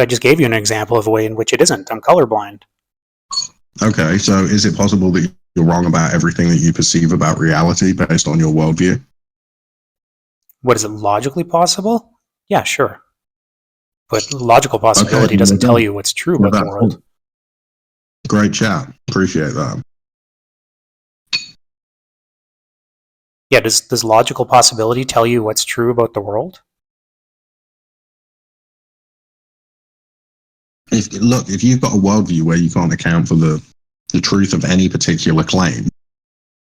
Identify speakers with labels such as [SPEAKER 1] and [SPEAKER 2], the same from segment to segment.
[SPEAKER 1] But I just gave you an example of a way in which it isn't. I'm colorblind.
[SPEAKER 2] Okay, so is it possible that you're wrong about everything that you perceive about reality based on your worldview?
[SPEAKER 1] What is it logically possible? Yeah, sure. But logical possibility doesn't tell you what's true about the world.
[SPEAKER 2] Great chat. Appreciate that.
[SPEAKER 1] Yeah, does logical possibility tell you what's true about the world?
[SPEAKER 2] If you've got a worldview where you can't account for the truth of any particular claim,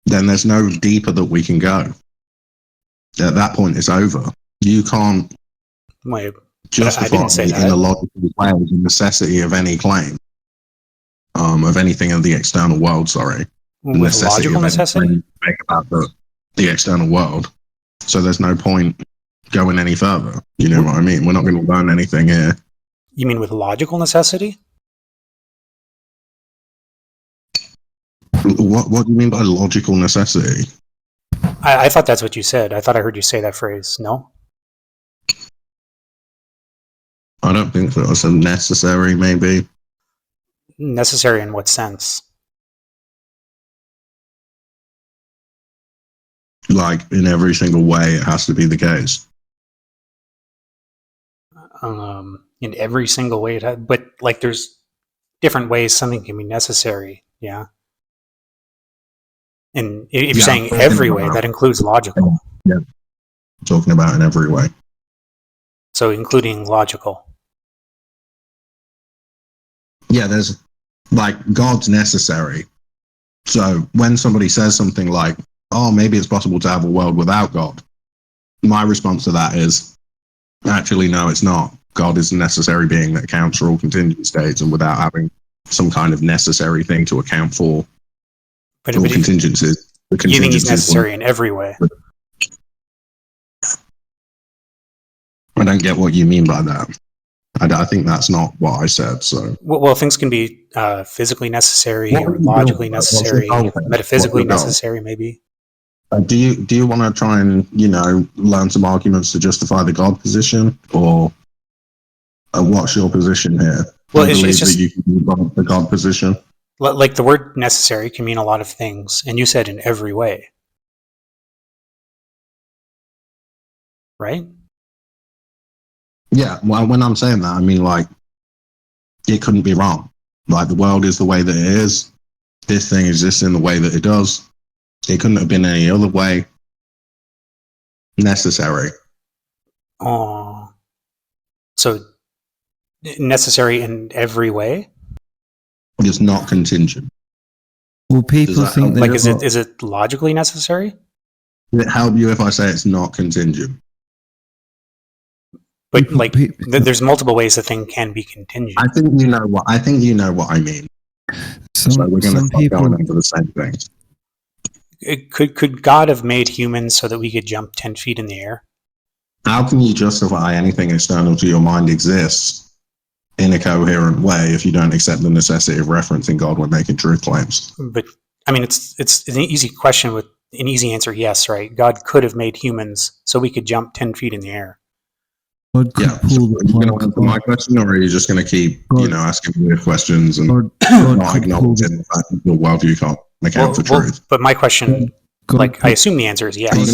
[SPEAKER 2] then there's no deeper that we can go. At that point, it's over. You can't justify in a logical way the necessity of any claim, of anything in the external world, sorry. The necessity
[SPEAKER 1] logical necessity?
[SPEAKER 2] About the external world. So there's no point going any further. You know what I mean? We're not going to learn anything here.
[SPEAKER 1] You mean with logical necessity?
[SPEAKER 2] What do you mean by logical necessity?
[SPEAKER 1] I thought that's what you said. I thought I heard you say that phrase. No?
[SPEAKER 2] I don't think so. It's necessary, maybe.
[SPEAKER 1] Necessary in what sense?
[SPEAKER 2] Like, in every single way, it has to be the case.
[SPEAKER 1] In every single way, but like there's different ways something can be necessary, yeah? And if you're saying every way, that includes logical.
[SPEAKER 2] Yeah, talking about in every way.
[SPEAKER 1] So including logical.
[SPEAKER 2] Yeah, there's, like, God's necessary. So when somebody says something like, oh, maybe it's possible to have a world without God, my response to that is, actually, no, it's not. God is a necessary being that accounts for all contingent states, and without having some kind of necessary thing to account for all contingencies.
[SPEAKER 1] You think he's necessary in every way?
[SPEAKER 2] I don't get what you mean by that. I think that's not what I said. So,
[SPEAKER 1] well, things can be physically necessary, or logically necessary, metaphysically necessary, maybe.
[SPEAKER 2] Do you want to try and learn some arguments to justify the God position, or what's your position here?
[SPEAKER 1] Well, it's just
[SPEAKER 2] that you can the God position.
[SPEAKER 1] Like the word necessary can mean a lot of things, and you said in every way, right?
[SPEAKER 2] Yeah, well, when I'm saying that, I mean, like, it couldn't be wrong. Like, the world is the way that it is. This thing exists in the way that it does. It couldn't have been any other way. Necessary.
[SPEAKER 1] Oh, so necessary in every way?
[SPEAKER 2] It's not contingent.
[SPEAKER 3] Well, people think
[SPEAKER 1] like, is it logically necessary?
[SPEAKER 2] Does it help you if I say it's not contingent?
[SPEAKER 1] But like, there's multiple ways a thing can be contingent.
[SPEAKER 2] I think you know what I mean. So we're going to start going into the same thing.
[SPEAKER 1] Could God have made humans so that we could jump 10 feet in the air?
[SPEAKER 2] How can you justify anything external to your mind exists in a coherent way if you don't accept the necessity of referencing God when making truth claims?
[SPEAKER 1] But I mean, it's an easy question with an easy answer. Yes, right. God could have made humans so we could jump 10 feet in the air.
[SPEAKER 2] Yeah. So are you going to answer my question, or are you just going to keep, asking weird questions and not acknowledging the fact that your worldview can't account for truth?
[SPEAKER 1] But my question, I assume the answer is yes.
[SPEAKER 2] Are you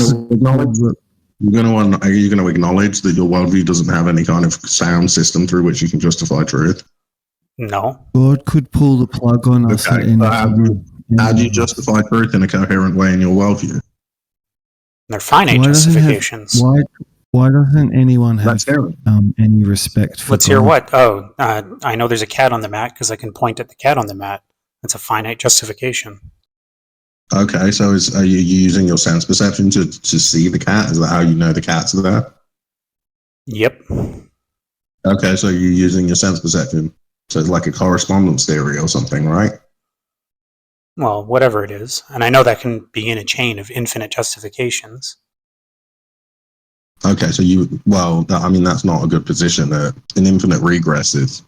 [SPEAKER 2] going to acknowledge that your worldview doesn't have any kind of sound system through which you can justify truth?
[SPEAKER 1] No.
[SPEAKER 3] God could pull the plug on us.
[SPEAKER 2] Okay. How do you justify truth in a coherent way in your worldview?
[SPEAKER 1] They're finite justifications.
[SPEAKER 3] Why doesn't anyone have any respect for
[SPEAKER 1] Let's hear what? Oh, I know there's a cat on the mat because I can point at the cat on the mat. That's a finite justification.
[SPEAKER 2] Okay, so are you using your sense perception to see the cat? Is that how you know the cat's there?
[SPEAKER 1] Yep.
[SPEAKER 2] Okay, so you're using your sense perception. So it's like a correspondence theory or something, right?
[SPEAKER 1] Well, whatever it is. And I know that can be in a chain of infinite justifications.
[SPEAKER 2] Okay, so that's not a good position. An infinite regress is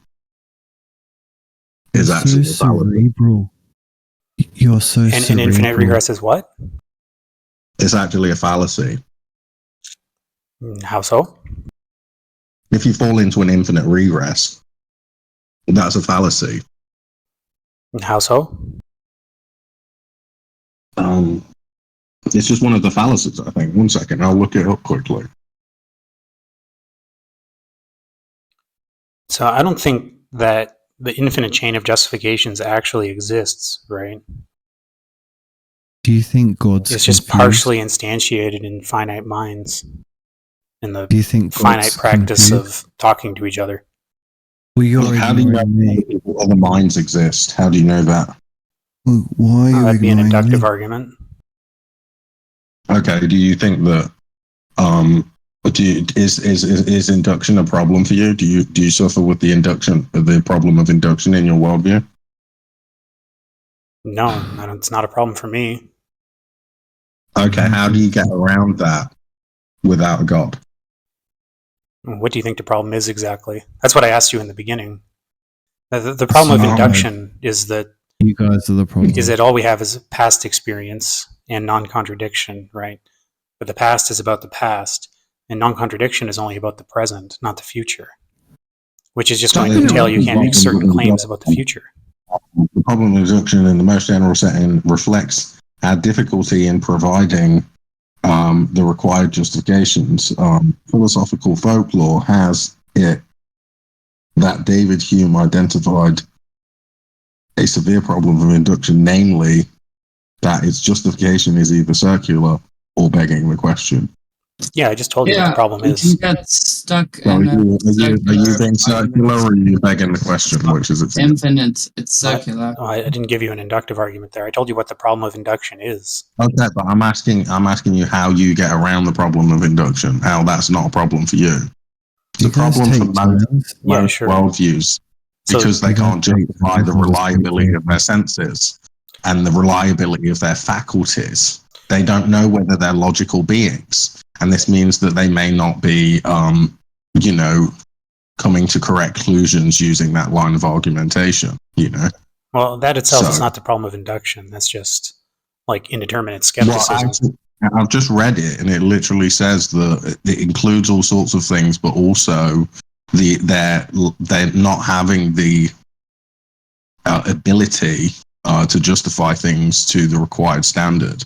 [SPEAKER 2] actually
[SPEAKER 3] cerebral. You're so cerebral.
[SPEAKER 1] An infinite regress is what?
[SPEAKER 2] It's actually a fallacy.
[SPEAKER 1] How so?
[SPEAKER 2] If you fall into an infinite regress, That's a fallacy.
[SPEAKER 1] How so?
[SPEAKER 2] It's just one of the fallacies, I think. One second, I'll look it up quickly.
[SPEAKER 1] So I don't think that the infinite chain of justifications actually exists, right?
[SPEAKER 3] Do you think God's
[SPEAKER 1] It's just
[SPEAKER 3] confused?
[SPEAKER 1] partially instantiated in finite minds in the
[SPEAKER 3] Do you think God's
[SPEAKER 1] finite practice
[SPEAKER 3] confused?
[SPEAKER 1] of talking to each other.
[SPEAKER 3] Well, you're
[SPEAKER 2] Look, how do you know
[SPEAKER 3] ignoring me.
[SPEAKER 2] other minds exist? How do you know that?
[SPEAKER 3] Well, why are you
[SPEAKER 1] That'd be an
[SPEAKER 3] ignoring
[SPEAKER 1] inductive
[SPEAKER 3] me?
[SPEAKER 1] argument.
[SPEAKER 2] Okay, do you think that is induction a problem for you? Do you suffer with the problem of induction in your worldview?
[SPEAKER 1] No, it's not a problem for me.
[SPEAKER 2] Okay, how do you get around that without a God?
[SPEAKER 1] What do you think the problem is exactly? That's what I asked you in the beginning. The problem of
[SPEAKER 3] So-
[SPEAKER 1] induction is that
[SPEAKER 3] You guys are the problem.
[SPEAKER 1] all we have is past experience and non-contradiction, right? But the past is about the past, and non-contradiction is only about the present, not the future. Which is just going to entail you can't make certain claims about the future.
[SPEAKER 2] The problem of induction in the most general setting reflects our difficulty in providing the required justifications. Philosophical folklore has it that David Hume identified a severe problem of induction, namely that its justification is either circular or begging the question.
[SPEAKER 1] Yeah, I just told you what the problem
[SPEAKER 4] You
[SPEAKER 1] is.
[SPEAKER 4] get stuck
[SPEAKER 2] So
[SPEAKER 4] in
[SPEAKER 2] are you being circular or are you begging the question? Which is it?
[SPEAKER 4] infinite. It's circular.
[SPEAKER 1] I didn't give you an inductive argument there. I told you what the problem of induction is.
[SPEAKER 2] Okay, but I'm asking you how you get around the problem of induction. How that's not a problem for you. It's
[SPEAKER 3] You
[SPEAKER 2] a
[SPEAKER 3] guys
[SPEAKER 2] problem for
[SPEAKER 3] take
[SPEAKER 2] most
[SPEAKER 3] turns.
[SPEAKER 1] Yeah, sure.
[SPEAKER 2] worldviews
[SPEAKER 1] So-
[SPEAKER 2] because they
[SPEAKER 3] You
[SPEAKER 2] can't
[SPEAKER 3] guys take
[SPEAKER 2] justify the
[SPEAKER 3] turns.
[SPEAKER 2] reliability of their senses and the reliability of their faculties. They don't know whether they're logical beings, and this means that they may not be, coming to correct conclusions using that line of argumentation.
[SPEAKER 1] Well, that itself is
[SPEAKER 2] So-
[SPEAKER 1] not the problem of induction. That's just like indeterminate skepticism.
[SPEAKER 2] Well, actually, I've just read it, and it literally says that it includes all sorts of things, but also they're not having the ability to justify things to the required standard.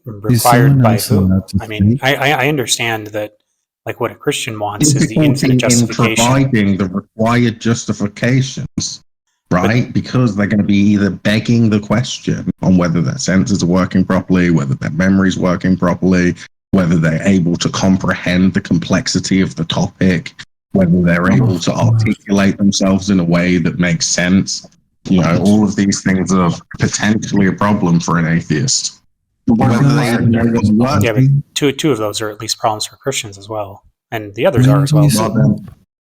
[SPEAKER 1] Required
[SPEAKER 3] someone
[SPEAKER 1] by
[SPEAKER 3] else
[SPEAKER 1] who?
[SPEAKER 3] allowed to
[SPEAKER 1] I mean,
[SPEAKER 3] speak?
[SPEAKER 1] I understand that, like, what a Christian wants is the infinite
[SPEAKER 2] in
[SPEAKER 1] justification.
[SPEAKER 2] providing the required justifications, right? Because they're going to be either begging the question on whether their senses are working properly, whether their memory's working properly, whether they're able to comprehend the complexity of the topic, whether they're able to articulate themselves in a way that makes sense. All of these things are potentially a problem for an atheist. Whether they even know what's working.
[SPEAKER 1] Yeah, but two of those are at least problems for Christians as well, and the others are as well.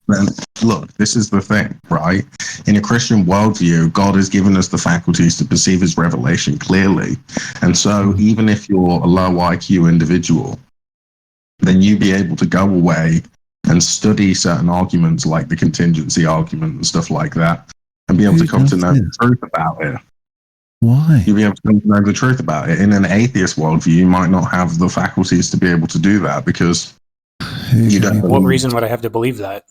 [SPEAKER 2] Then look, this is the thing, right? In a Christian worldview, God has given us the faculties to perceive his revelation clearly. And so even if you're a low IQ individual, then you be able to go away and study certain arguments like the contingency argument and stuff like that, and be able to come to know the truth about it.
[SPEAKER 3] Why?
[SPEAKER 2] You'll be able to come to know the truth about it. In an atheist worldview, you might not have the faculties to be able to do that because you don't.
[SPEAKER 1] What reason would I have to believe that?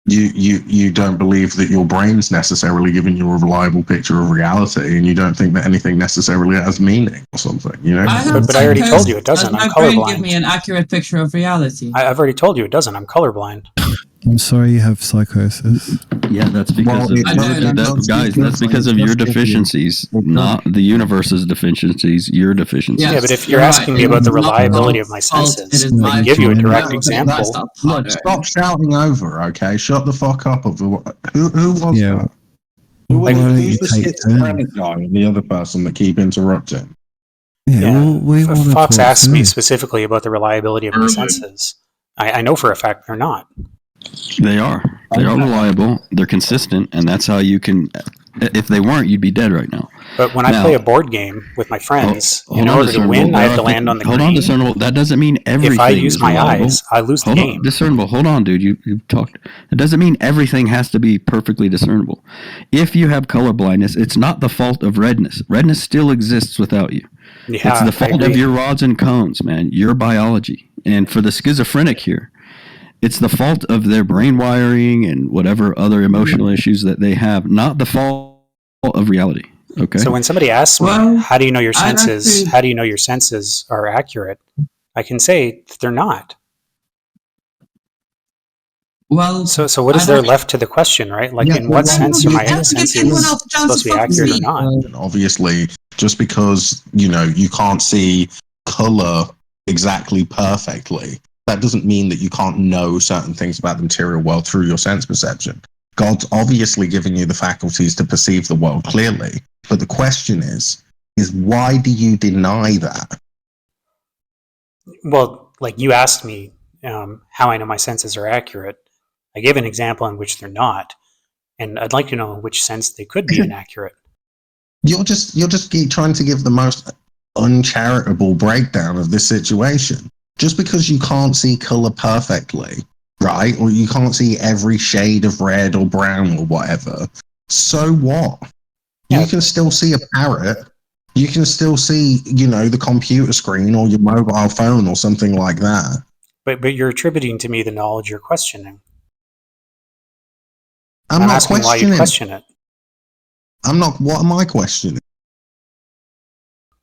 [SPEAKER 2] You don't believe that your brain's necessarily giving you a reliable picture of reality, and you don't think that anything necessarily has meaning or something.
[SPEAKER 1] But I already told you it doesn't.
[SPEAKER 4] Does
[SPEAKER 1] I'm
[SPEAKER 4] my brain give
[SPEAKER 1] colorblind.
[SPEAKER 4] me an accurate picture of reality?
[SPEAKER 1] I've already told you it doesn't. I'm colorblind.
[SPEAKER 3] I'm sorry you have psychosis.
[SPEAKER 5] Yeah, that's because that's because of your deficiencies, not the universe's deficiencies. Your deficiencies.
[SPEAKER 1] Yeah, but if you're asking me about the reliability of my senses, I can give you a direct example.
[SPEAKER 2] Look, stop shouting over, okay? Shut the fuck up. Who was
[SPEAKER 3] Yeah.
[SPEAKER 2] that? Who's the
[SPEAKER 3] take
[SPEAKER 2] schizophrenic guy and the other person that keep interrupting?
[SPEAKER 3] Yeah, well, we want to
[SPEAKER 1] Fox
[SPEAKER 3] talk
[SPEAKER 1] asked me
[SPEAKER 3] too.
[SPEAKER 1] specifically about the reliability of my senses. I know for a fact they're not.
[SPEAKER 5] They are. They are reliable. They're consistent, and that's how you can. If they weren't, you'd be dead right now.
[SPEAKER 1] But when I play a board game with my friends, in order to win, I have to land on the green.
[SPEAKER 5] Hold on, discernible. That doesn't mean everything.
[SPEAKER 1] If I use my
[SPEAKER 5] reliable.
[SPEAKER 1] eyes, I lose the
[SPEAKER 5] Hold
[SPEAKER 1] game.
[SPEAKER 5] on, discernible. Hold on, dude. You talked. It doesn't mean everything has to be perfectly discernible. If you have color blindness, it's not the fault of redness. Redness still exists without you.
[SPEAKER 1] Yeah,
[SPEAKER 5] It's the fault of your rods and cones, man. Your biology. And for the schizophrenic here, It's the fault of their brain wiring and whatever other emotional issues that they have, not the fault of reality. Okay.
[SPEAKER 1] So when somebody asks me,
[SPEAKER 4] Well,
[SPEAKER 1] how do you know your
[SPEAKER 4] I'd
[SPEAKER 1] senses?
[SPEAKER 4] actually-
[SPEAKER 1] How do you know your senses are accurate? I can say that they're not.
[SPEAKER 4] Well,
[SPEAKER 1] So what is
[SPEAKER 4] I'd
[SPEAKER 1] there
[SPEAKER 4] actually-
[SPEAKER 1] left to the question, right? Like,
[SPEAKER 2] Yeah,
[SPEAKER 1] in what
[SPEAKER 2] well,
[SPEAKER 1] sense
[SPEAKER 2] you
[SPEAKER 1] are my
[SPEAKER 2] can't
[SPEAKER 4] give anyone
[SPEAKER 1] senses
[SPEAKER 4] else a chance
[SPEAKER 1] supposed to
[SPEAKER 4] to
[SPEAKER 1] be
[SPEAKER 4] fucking
[SPEAKER 1] accurate or
[SPEAKER 4] speak.
[SPEAKER 1] not?
[SPEAKER 2] And obviously, just because you can't see color exactly perfectly, that doesn't mean that you can't know certain things about the material world through your sense perception. God's obviously giving you the faculties to perceive the world clearly, but the question is why do you deny that?
[SPEAKER 1] Well, like you asked me how I know my senses are accurate. I gave an example in which they're not, and I'd like to know in which sense they could be inaccurate.
[SPEAKER 2] You're just keep trying to give the most uncharitable breakdown of this situation. Just because you can't see color perfectly, right? Or you can't see every shade of red or brown or whatever, so what?
[SPEAKER 1] Yeah.
[SPEAKER 2] You can still see a parrot. You can still see, the computer screen or your mobile phone or something like that.
[SPEAKER 1] But you're attributing to me the knowledge you're questioning.
[SPEAKER 2] I'm
[SPEAKER 1] I'm
[SPEAKER 2] not
[SPEAKER 1] asking why you
[SPEAKER 2] questioning.
[SPEAKER 1] question it.
[SPEAKER 2] I'm not. What am I questioning?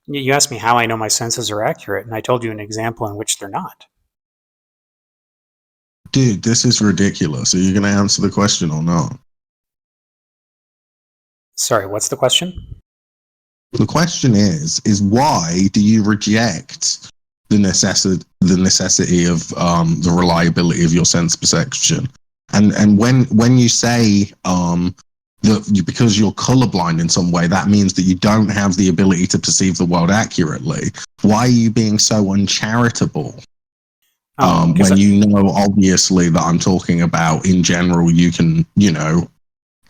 [SPEAKER 1] You asked me how I know my senses are accurate, and I told you an example in which they're not.
[SPEAKER 2] Dude, this is ridiculous. Are you going to answer the question or not?
[SPEAKER 1] Sorry, what's the question?
[SPEAKER 2] The question is why do you reject the necessity of the reliability of your sense perception? And when you say that because you're colorblind in some way, that means that you don't have the ability to perceive the world accurately. Why are you being so uncharitable? When you know obviously that I'm talking about in general, you can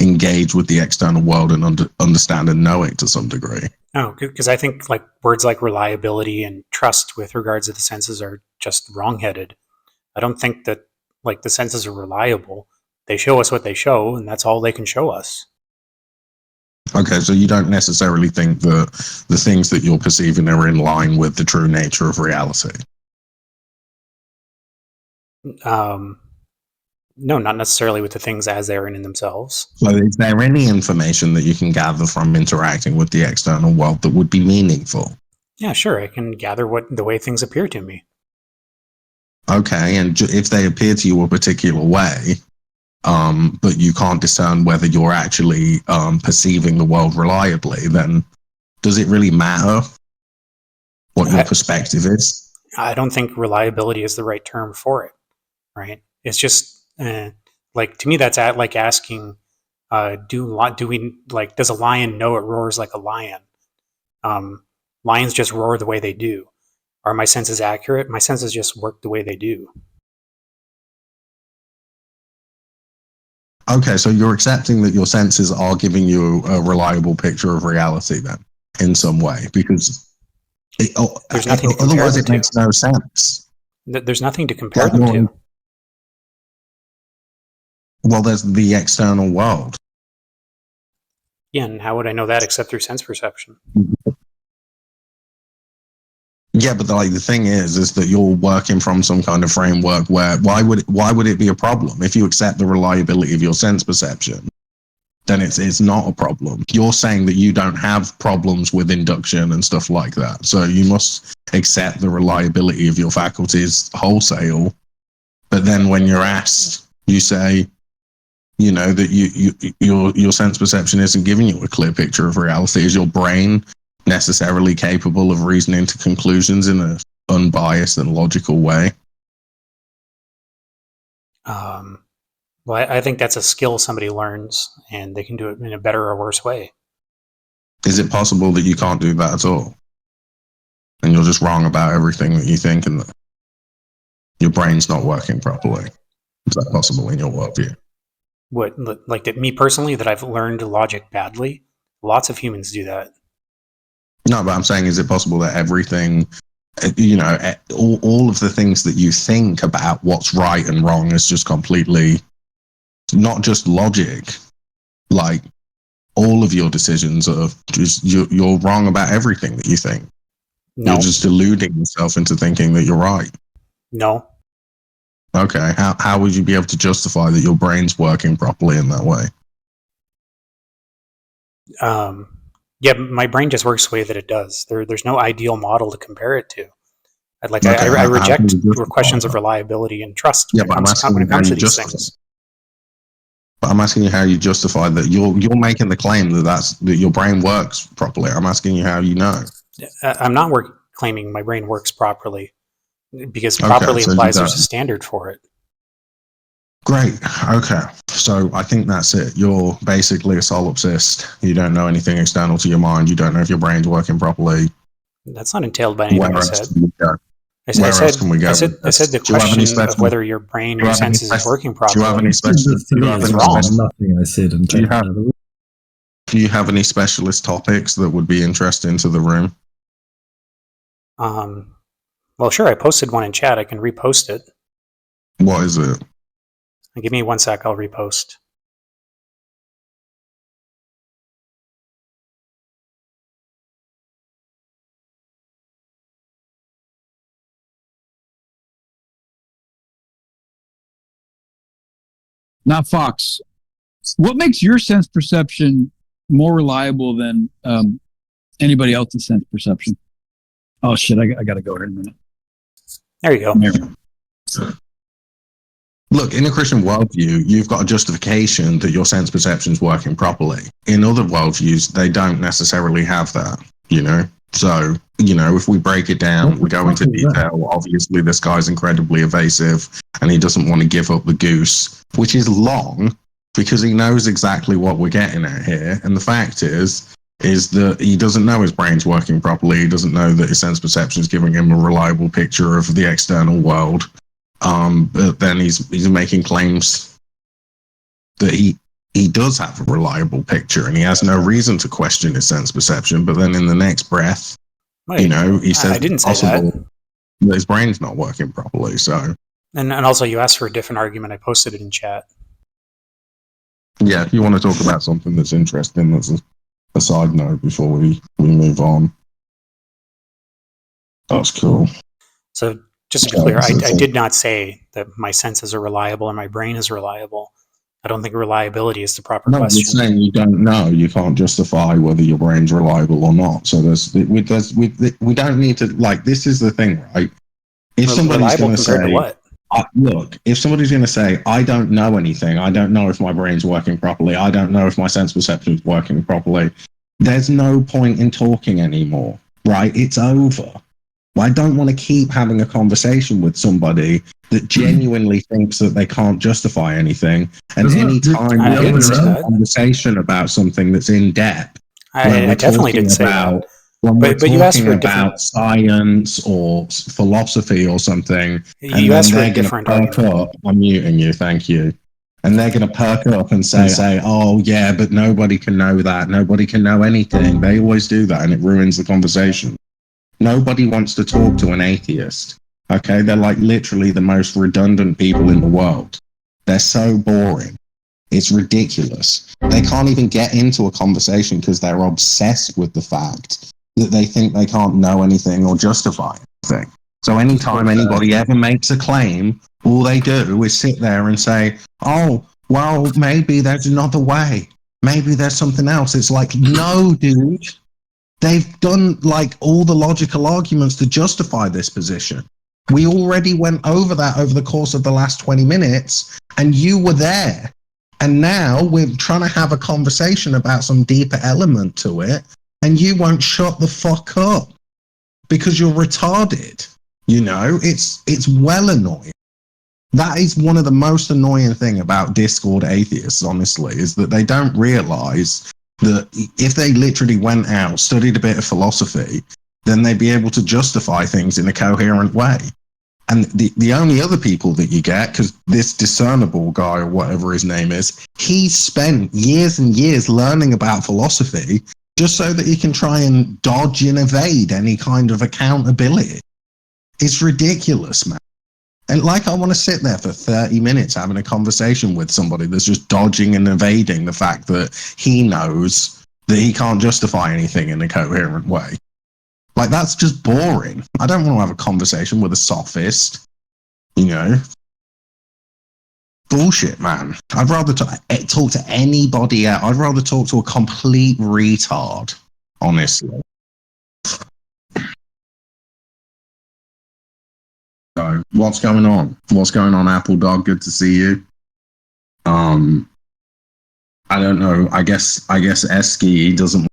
[SPEAKER 2] engage with the external world and understand and know it to some degree.
[SPEAKER 1] Oh, because I think like words like reliability and trust with regards to the senses are just wrongheaded. I don't think that like the senses are reliable. They show us what they show, and that's all they can show us.
[SPEAKER 2] Okay, so you don't necessarily think that the things that you're perceiving are in line with the true nature of reality?
[SPEAKER 1] No, not necessarily with the things as they are in themselves.
[SPEAKER 2] So is there any information that you can gather from interacting with the external world that would be meaningful?
[SPEAKER 1] Yeah, sure. I can gather what the way things appear to me.
[SPEAKER 2] Okay, and if they appear to you a particular way, but you can't discern whether you're actually perceiving the world reliably, then does it really matter what your perspective is?
[SPEAKER 1] I don't think reliability is the right term for it, right? It's just like to me that's like asking, does a lion know it roars like a lion? Lions just roar the way they do. Are my senses accurate? My senses just work the way they do.
[SPEAKER 2] Okay, so you're accepting that your senses are giving you a reliable picture of reality then, in some way, because
[SPEAKER 1] There's nothing to compare
[SPEAKER 2] otherwise
[SPEAKER 1] them
[SPEAKER 2] it makes no sense.
[SPEAKER 1] There's nothing to compare them to.
[SPEAKER 2] Well, there's the external world.
[SPEAKER 1] Yeah, and how would I know that except through sense perception?
[SPEAKER 2] Yeah, but the thing is that you're working from some kind of framework where why would it be a problem if you accept the reliability of your sense perception? Then it's not a problem. You're saying that you don't have problems with induction and stuff like that, so you must accept the reliability of your faculties wholesale. But then when you're asked, you say, that your sense perception isn't giving you a clear picture of reality. Is your brain necessarily capable of reasoning to conclusions in an unbiased and logical way?
[SPEAKER 1] Well, I think that's a skill somebody learns, and they can do it in a better or worse way.
[SPEAKER 2] Is it possible that you can't do that at all? And you're just wrong about everything that you think and that your brain's not working properly? Is that possible in your worldview?
[SPEAKER 1] What, like me personally, that I've learned logic badly? Lots of humans do that.
[SPEAKER 2] No, but I'm saying, is it possible that everything, all of the things that you think about what's right and wrong is just completely, not just logic, like all of your decisions are just, you're wrong about everything that you think.
[SPEAKER 1] No.
[SPEAKER 2] You're just deluding yourself into thinking that you're right.
[SPEAKER 1] No.
[SPEAKER 2] Okay, how would you be able to justify that your brain's working properly in that way?
[SPEAKER 1] Yeah, my brain just works the way that it does. There's no ideal model to compare it to.
[SPEAKER 2] Okay,
[SPEAKER 1] I
[SPEAKER 2] how can
[SPEAKER 1] reject
[SPEAKER 2] you justify
[SPEAKER 1] questions of
[SPEAKER 2] that?
[SPEAKER 1] reliability and trust
[SPEAKER 2] Yeah,
[SPEAKER 1] when
[SPEAKER 2] but I'm asking you how
[SPEAKER 1] it comes
[SPEAKER 2] you
[SPEAKER 1] to these
[SPEAKER 2] justify.
[SPEAKER 1] things.
[SPEAKER 2] But I'm asking you how you justify that you're making the claim that your brain works properly. I'm asking you how you know.
[SPEAKER 1] I'm not claiming my brain works properly because
[SPEAKER 2] Okay,
[SPEAKER 1] properly
[SPEAKER 2] so you
[SPEAKER 1] implies there's a
[SPEAKER 2] don't.
[SPEAKER 1] standard for it.
[SPEAKER 2] Great. Okay. So I think that's it. You're basically a solipsist. You don't know anything external to your mind. You don't know if your brain's working properly.
[SPEAKER 1] That's not entailed by anything
[SPEAKER 2] Where
[SPEAKER 1] I
[SPEAKER 2] else
[SPEAKER 1] said.
[SPEAKER 2] can we go?
[SPEAKER 1] I
[SPEAKER 2] Where else
[SPEAKER 1] said
[SPEAKER 2] can we go with
[SPEAKER 1] I said
[SPEAKER 2] this?
[SPEAKER 1] the
[SPEAKER 2] Do you have any
[SPEAKER 1] question of
[SPEAKER 2] special?
[SPEAKER 1] whether your brain
[SPEAKER 2] Do
[SPEAKER 1] or
[SPEAKER 2] you
[SPEAKER 1] your
[SPEAKER 2] have any
[SPEAKER 1] senses is
[SPEAKER 2] special?
[SPEAKER 1] working
[SPEAKER 2] Do you have
[SPEAKER 1] properly.
[SPEAKER 2] any special?
[SPEAKER 6] Just to
[SPEAKER 2] Do you
[SPEAKER 6] me,
[SPEAKER 2] have
[SPEAKER 6] it's
[SPEAKER 2] any
[SPEAKER 1] wrong.
[SPEAKER 2] special?
[SPEAKER 6] nothing I said
[SPEAKER 2] Do you have?
[SPEAKER 6] entirely.
[SPEAKER 2] Do you have any specialist topics that would be interesting to the room?
[SPEAKER 1] Well, sure. I posted one in chat. I can repost it.
[SPEAKER 2] What is it?
[SPEAKER 1] Give me 1 sec. I'll repost.
[SPEAKER 7] NotFox, what makes your sense perception more reliable than anybody else's sense perception? Oh shit! I got to go here in a minute.
[SPEAKER 1] There you go.
[SPEAKER 2] Look, in a Christian worldview, you've got a justification that your sense perception is working properly. In other worldviews, they don't necessarily have that, you know? So, you know, if we break it down, we go into detail. Obviously, this guy's incredibly evasive and he doesn't want to give up the goose, which is long because he knows exactly what we're getting at here. And the fact is that he doesn't know his brain's working properly. He doesn't know that his sense perception is giving him a reliable picture of the external world. But then he's making claims that he does have a reliable picture and he has no reason to question his sense perception. But then in the next breath,
[SPEAKER 1] Wait,
[SPEAKER 2] you know, he says
[SPEAKER 1] I didn't
[SPEAKER 2] it's
[SPEAKER 1] say
[SPEAKER 2] possible
[SPEAKER 1] that.
[SPEAKER 2] that his brain's not working properly. So,
[SPEAKER 1] And also, you asked for a different argument. I posted it in chat.
[SPEAKER 2] yeah, if you want to talk about something that's interesting, that's a side note before we move on. That's cool.
[SPEAKER 1] So just to be clear, I did not say that my senses are reliable or my brain is reliable. I don't think reliability is the proper question.
[SPEAKER 2] You're saying you don't know. You can't justify whether your brain's reliable or not. So we don't need to, like, this is the thing, right? If somebody's going to say,
[SPEAKER 1] what?
[SPEAKER 2] Look, if somebody's going to say, I don't know anything, I don't know if my brain's working properly, I don't know if my sense perception is working properly, there's no point in talking anymore, right? It's over. I don't want to keep having a conversation with somebody that genuinely thinks that they can't justify anything. And any time we have a conversation about something that's in depth,
[SPEAKER 1] I definitely didn't say that.
[SPEAKER 2] When we're talking about science or philosophy or something,
[SPEAKER 1] you asked for a different argument.
[SPEAKER 2] I'm muting you, thank you. And they're going to perk up and say, oh, yeah, but nobody can know that. Nobody can know anything. They always do that, and it ruins the conversation. Nobody wants to talk to an atheist. Okay, they're like literally the most redundant people in the world. They're so boring. It's ridiculous. They can't even get into a conversation because they're obsessed with the fact that they think they can't know anything or justify anything. So anytime anybody ever makes a claim, all they do is sit there and say, oh, well, maybe there's another way. Maybe there's something else. It's like, no, dude. They've done like all the logical arguments to justify this position. We already went over that over the course of the last 20 minutes, and you were there. And now we're trying to have a conversation about some deeper element to it, and you won't shut the fuck up because you're retarded. You know, it's well annoying. That is one of the most annoying thing about Discord atheists, honestly, is that they don't realize that if they literally went out, studied a bit of philosophy, then they'd be able to justify things in a coherent way. And the only other people that you get, because this discernible guy or whatever his name is, he's spent years and years learning about philosophy just so that he can try and dodge and evade any kind of accountability. It's ridiculous, man. And like, I want to sit there for 30 minutes having a conversation with somebody that's just dodging and evading the fact that he knows that he can't justify anything in a coherent way. Like, that's just boring. I don't want to have a conversation with a sophist, you know? bullshit, man. I'd rather talk to anybody else. I'd rather talk to a complete retard, honestly. So, what's going on? What's going on, Apple Dog? Good to see you. I don't know. I guess Esky doesn't